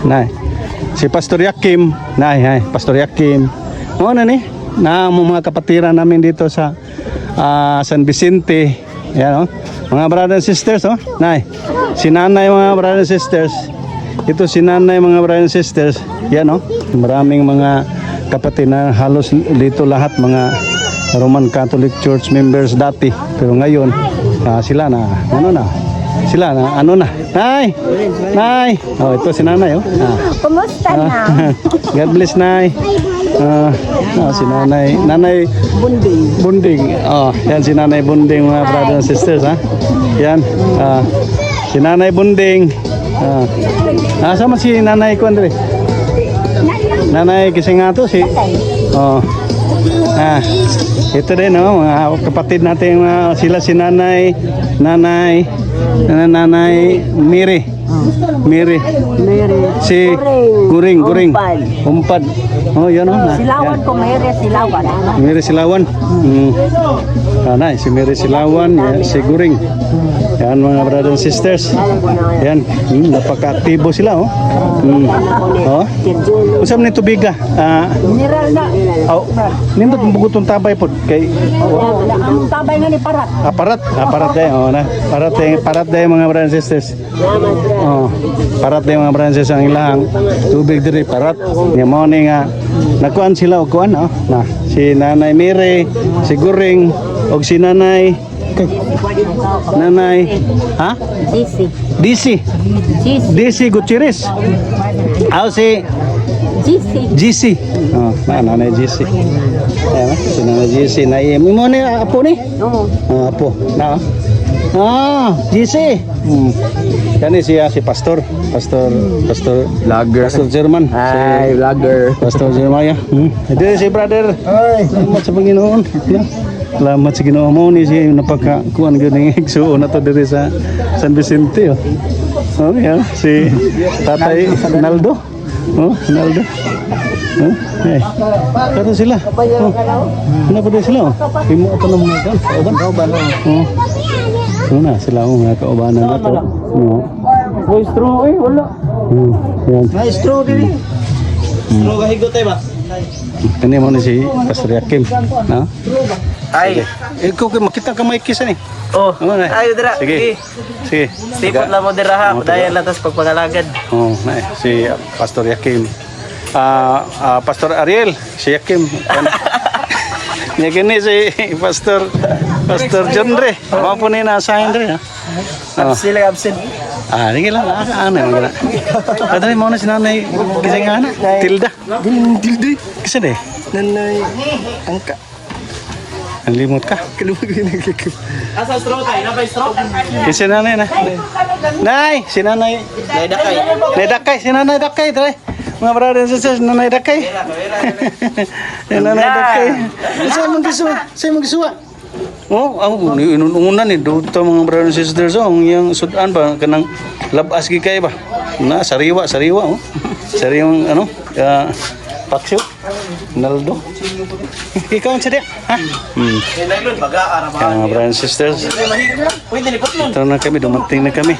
Nay. Si Pastor Yakim. Nay, Pastor Yakim. O na ni, na mga kapatiran namin dito sa San Vicente. Yan, mga brothers and sisters, Nay. Si nanay, mga brothers and sisters. Ito si nanay, mga brothers and sisters. Yan, maraming mga kapatid na halos dito lahat mga Roman Catholic Church members dati. Pero ngayon, sila na, Sila na, Nay! Nay! Oh, ito si nanay, Kumusta na? God bless, Nay. Si nanay. Nanay Bunding. Yan si nanay Bunding, mga brothers and sisters, Yan. Si nanay Bunding. Sama si nanay ko, Andre. Nanay Kisingato, ito din, mga kapatid natin, sila si nanay Miri. Si Guring. Umpad. Yan Silawan ko, Miri Silawan. Si Miri Silawan, si Guring. Yan, mga brothers and sisters. Yan, napaka-aktibo sila, Usap ni tubiga. Mineral na. Nindot bugutong tabay po kay Tabay nga ni Parat. Parat day, parat day, mga brothers and sisters. Parat day, mga brothers and sisters, ang ilang tubig diri parat. Nga mo ni nga nakuan sila og kuan, na si Nanay Mire, si Guring og si Nanay DC Gutierrez. Si GC. Nanay GC. Ayan, si Nanay GC. Mo ni apo ni? Apo. GC. Yan si Pastor Vlogger. Pastor German. Hi, vlogger. Pastor Jeremiah. Ito si brother. Salamat sa Panginoon. Salamat sa Ginoo mo ni si napaka-kuan ganing igsuon na to diri sa San Vicente. Yan si Tatay Naldo. Naldo. Kato sila. Ano pa din sila? Imo ito na mga kauban. Na sila mga kaubanan na to. May straw wala. Yan. May straw dili. Straw gahigot ba? Kani mo ni si Pastor Yakim. Ay. Ikaw kay makita ka may kisa ni. Ay dira. Sige. Stipot lang mo dira ha. Dayan lang tas pagpangalagad. Si Pastor Yakim. Pastor Ariel, si Yakim. Nya gini si Pastor John Re. Mao po ni naasahan Re. Sila absent. Sige lang. Ano gina. Kadali mo na si Nanay Gisingana. Tilda. Kisa de. Nanay angka. Ang limot ka. Asa straw tayo? Napay straw? Kasi nanay na. Nay, si Nanay Dakay. Si Nanay Dakay. Try. Mga brother and sisters, Nanay Dakay. Nanay Dakay. Sa mong gisuwa. Inuuna ni dito mga brother and sisters. Yung sudan ba? Kanang labas gikay ba? Sariwa. Sariwang paksyo. Naldo. Ikaw ang sadya. Mga brother and sisters. Ito na kami, dumating na kami.